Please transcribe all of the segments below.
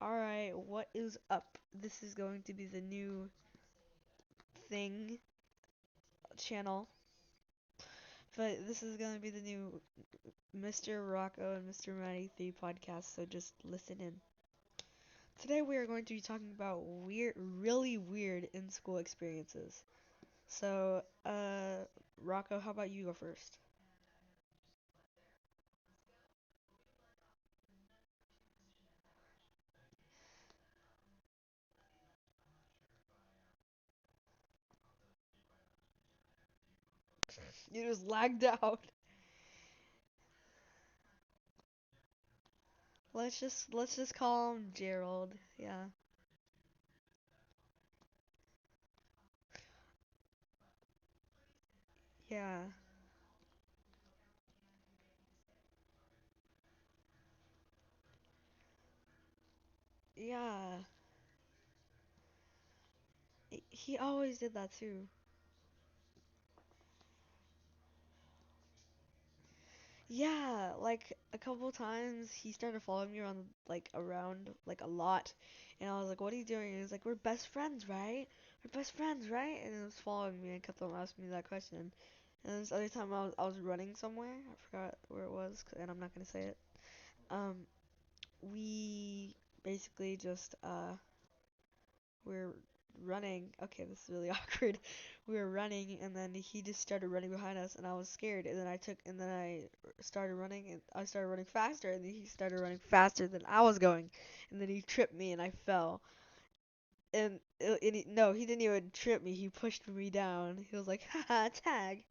Alright, what is up? This is going to be the new thing channel, but this is going to be the new Mr. Rocco and Mr. Matty Podcast, so just listen in. Today we are going to be talking about really weird in-school experiences. So, Rocco, how about you go first? You just lagged out. Let's just call him Gerald. Yeah. Yeah. Yeah. He always did that too. Yeah, like a couple times he started following me around around like a lot, and I was like, "What are you doing?" And he was like, "We're best friends, right? We're best friends, right?" And he was following me and kept on asking me that question. And this other time I was running somewhere. I forgot where it was, and I'm not gonna say it. Um, we basically just we're running. Okay, this is really awkward. We were running, and then he just started running behind us, and I was scared. And then I started running, and I started running faster, and then he started running faster than I was going, and then he tripped me, and I fell. No, he didn't even trip me. He pushed me down. He was like, "Haha, tag."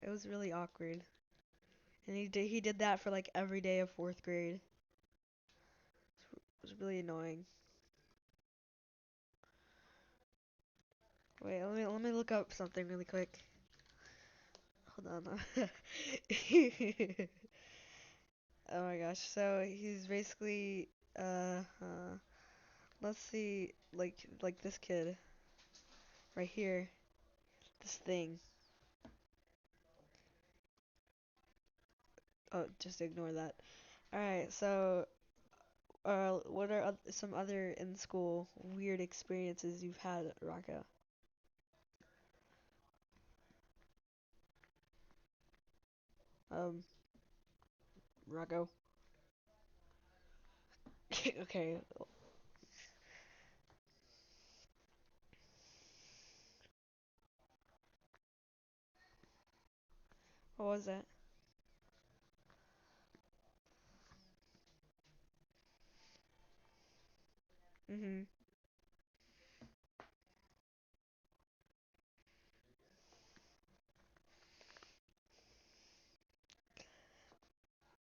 It was really awkward, and he did that for like every day of fourth grade. It was really annoying. Wait, let me look up something really quick. Hold on. Oh my gosh. So he's basically let's see, like this kid right here. This thing. Oh, just ignore that. All right. So what are some other in school weird experiences you've had, Rocco? Um, Rocco. Okay. What was that? Mhm.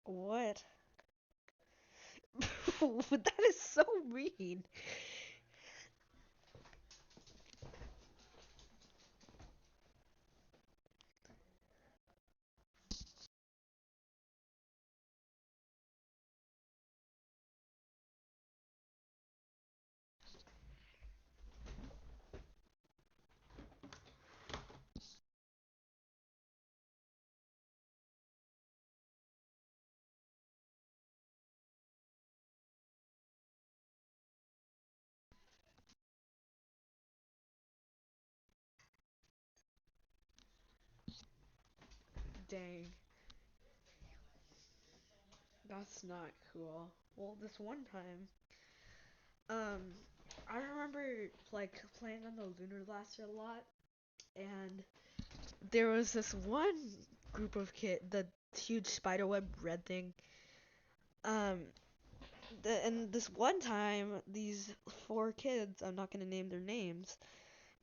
What? That is so mean. Dang. That's not cool. Well, this one time, um, I remember like playing on the lunar blaster a lot, and there was this one group of the huge spiderweb red thing. Um, and this one time, these four kids, I'm not gonna name their names,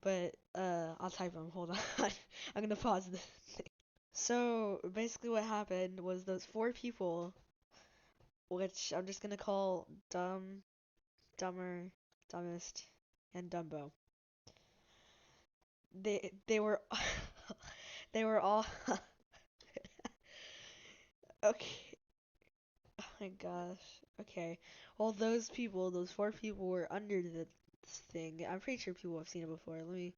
but I'll type them. Hold on, I'm gonna pause this. So basically, what happened was those four people, which I'm just gonna call dumb, dumber, dumbest, and Dumbo. They were they were all Okay. Oh my gosh. Okay. Well, those people, those four people were under the thing. I'm pretty sure people have seen it before. Let me.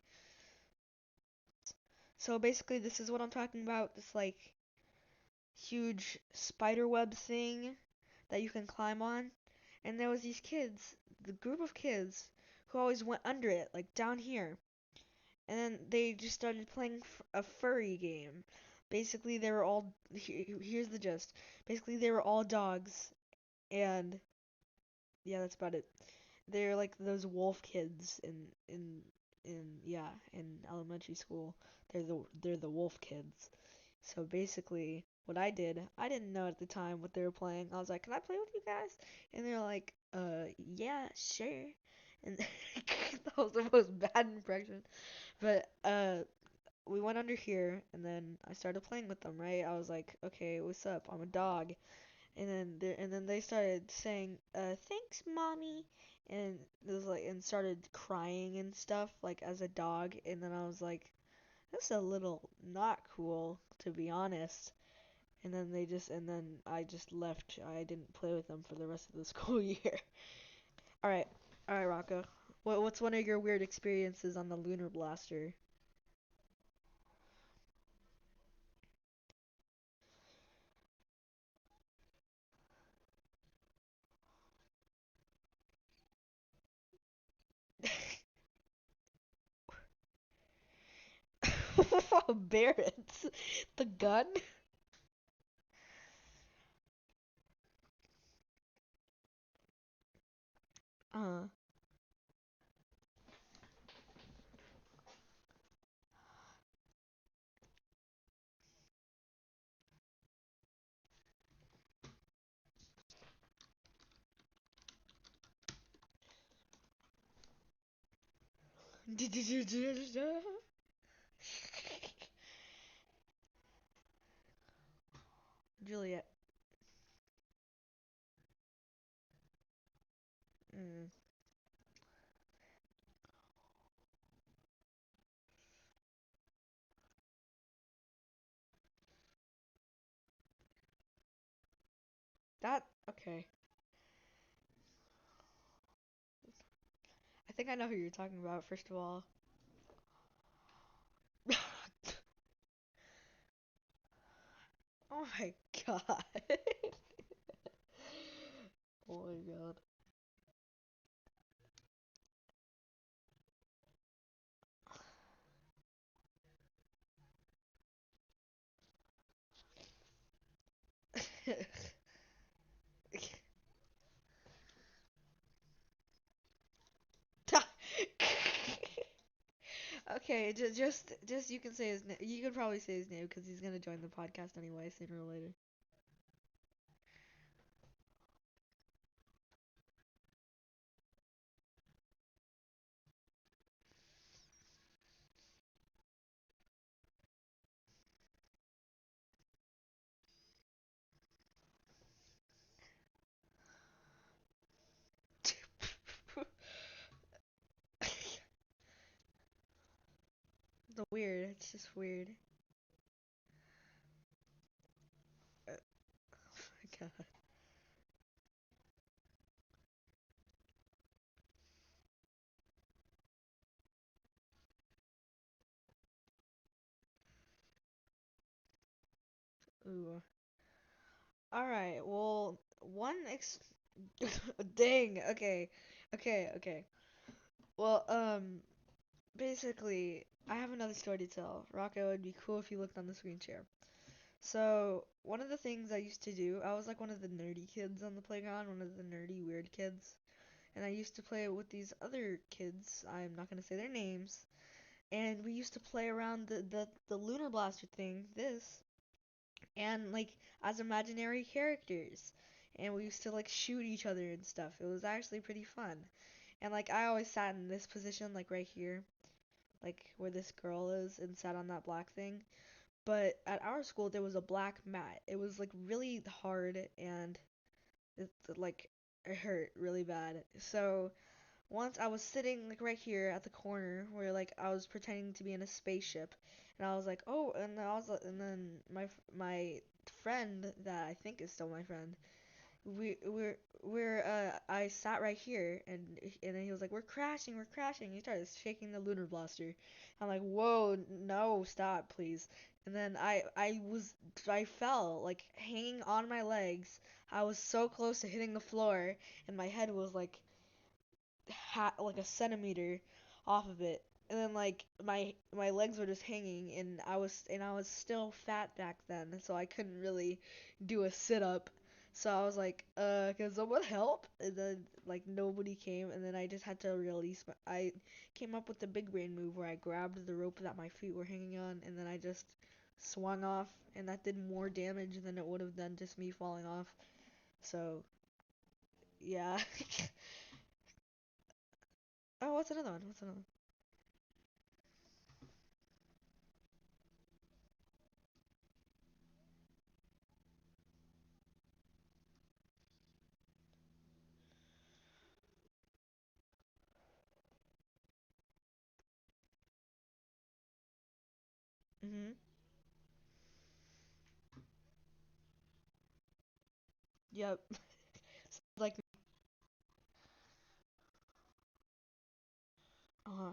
So basically, this is what I'm talking about. This like huge spider web thing that you can climb on. And there was these kids, the group of kids, who always went under it, like down here. And then they just started playing a furry game. Basically, they were all. Here's the gist. Basically, they were all dogs, and yeah, that's about it. They're like those wolf kids in elementary school. They're the wolf kids. So basically, what I didn't know at the time what they were playing. I was like, "Can I play with you guys?" And they're like, yeah, sure." And that was the most bad impression. But we went under here, and then I started playing with them. Right? I was like, "Okay, what's up? I'm a dog." And then they started saying, "Thanks, mommy," and it was like and started crying and stuff like as a dog. And then I was like, "That's a little not cool, to be honest." And then I just left. I didn't play with them for the rest of the school year. All right, all right, Rocco. What's one of your weird experiences on the lunar blaster? Barrett's, the gun. Uh, Juliet. Mm, that okay. I think I know who you're talking about. First of all. Oh my god. Oh my god. Okay, just you can say his name. You could probably say his name because he's gonna join the podcast anyway, sooner or later. The weird. It's just weird. Oh my god. Ooh. All right. Well, one ex. Dang. Okay. Okay. Okay. Well, basically, I have another story to tell. Rocco, it'd be cool if you looked on the screen share. So, one of the things I used to do, I was like one of the nerdy kids on the playground, one of the nerdy weird kids. And I used to play with these other kids. I'm not gonna say their names. And we used to play around the lunar blaster thing, this, and like as imaginary characters. And we used to like shoot each other and stuff. It was actually pretty fun. And like I always sat in this position, like right here, like where this girl is, and sat on that black thing. But at our school there was a black mat. It was like really hard and like it hurt really bad. So once I was sitting like right here at the corner where like I was pretending to be in a spaceship, and I was like, "Oh," and then my friend that I think is still my friend, we're I sat right here, and then he was like, we're crashing. He started shaking the lunar blaster. I'm like, whoa, no, stop, please. And then I fell like hanging on my legs. I was so close to hitting the floor, and my head was like a centimeter off of it. And then like my legs were just hanging, and I was still fat back then, so I couldn't really do a sit up. So I was like, can someone help? And then like nobody came, and then I just had to release I came up with the big brain move where I grabbed the rope that my feet were hanging on, and then I just swung off, and that did more damage than it would have done just me falling off. So yeah. Oh, what's another one? What's another one? Yep. Like, uh-huh.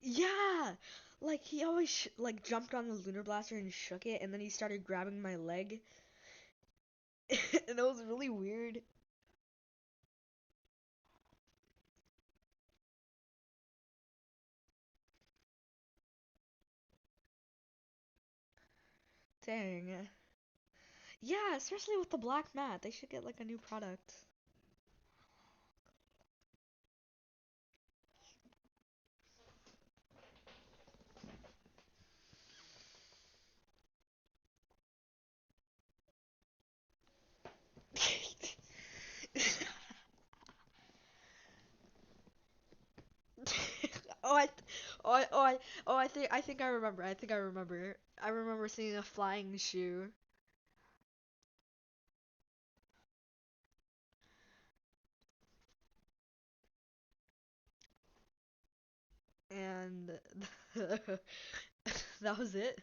Yeah. Like he always like jumped on the lunar blaster and shook it, and then he started grabbing my leg, and it was really weird. Dang. Yeah, especially with the black mat, they should get like a new product. Oh, oh, I think I remember. I think I remember. I remember seeing a flying shoe, and that was it.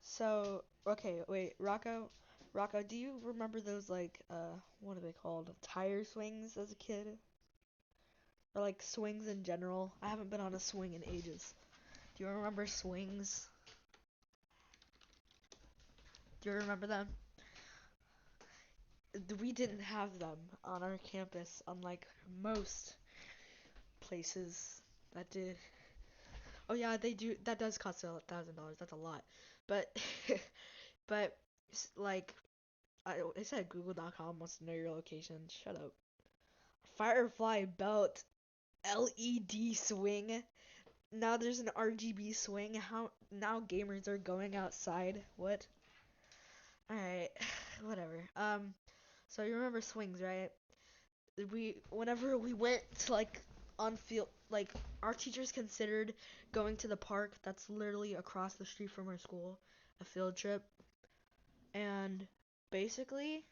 So, okay, wait, Rocco, do you remember those like what are they called? Tire swings as a kid? Or like swings in general? I haven't been on a swing in ages. Do you remember swings? Do you remember them? We didn't have them on our campus, unlike most places that did. Oh yeah, they do. That does cost $1,000. That's a lot. But but like I said Google.com wants to know your location. Shut up. Firefly belt LED swing. Now there's an RGB swing. How now gamers are going outside? What? All right, whatever. So you remember swings, right? We whenever we went to like on field, like our teachers considered going to the park that's literally across the street from our school, a field trip, and basically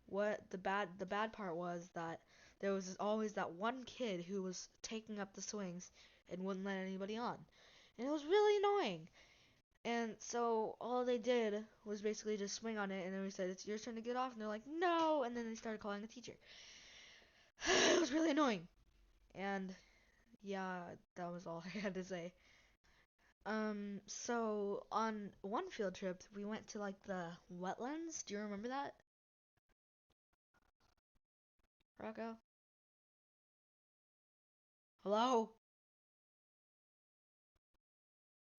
what the bad part was that there was always that one kid who was taking up the swings and wouldn't let anybody on. And it was really annoying. And so all they did was basically just swing on it, and then we said, "It's your turn to get off." And they're like, "No." And then they started calling the teacher. It was really annoying. And yeah, that was all I had to say. So on one field trip, we went to like the wetlands. Do you remember that, Rocco? Hello?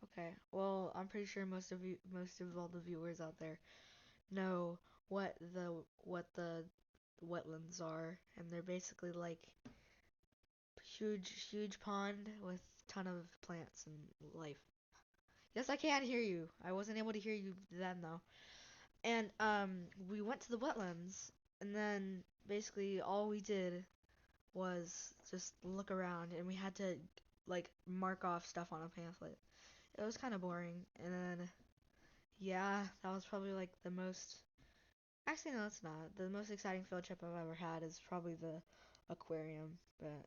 Okay. Well, I'm pretty sure most of all the viewers out there know what the wetlands are, and they're basically like huge pond with ton of plants and life. Yes, I can hear you. I wasn't able to hear you then though. And we went to the wetlands, and then basically all we did was just look around, and we had to like mark off stuff on a pamphlet. It was kind of boring. And then yeah, that was probably like the most. Actually, no, it's not. The most exciting field trip I've ever had is probably the aquarium. But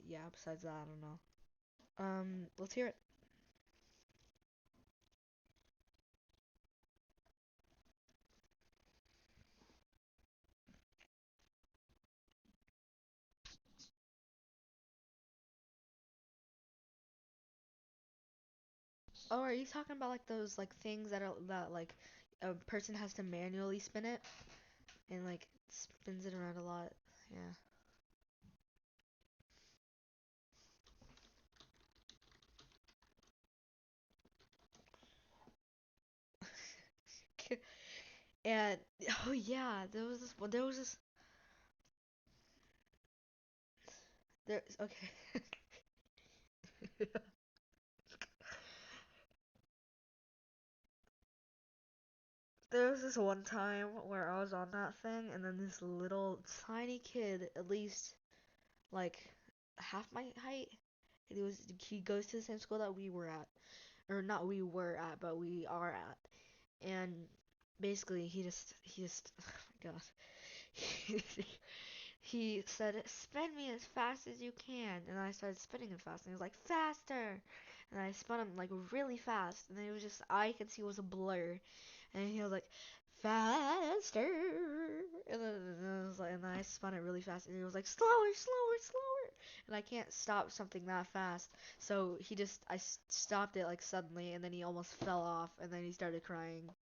yeah, besides that, I don't know. Let's hear it. Oh, are you talking about like those like things that like a person has to manually spin it and like spins it around a lot? Yeah. And oh yeah, there was this there okay. There was this one time where I was on that thing, and then this little tiny kid, at least like half my height, and he goes to the same school that we were at, or not we were at, but we are at, and basically he just oh my god, he said spin me as fast as you can, and I started spinning him fast, and he was like faster, and I spun him like really fast, and then it was just I could see it was a blur, and he was like faster, and I was like, and I spun it really fast, and he was like slower, slower, slower, and I can't stop something that fast, so I stopped it like suddenly, and then he almost fell off, and then he started crying.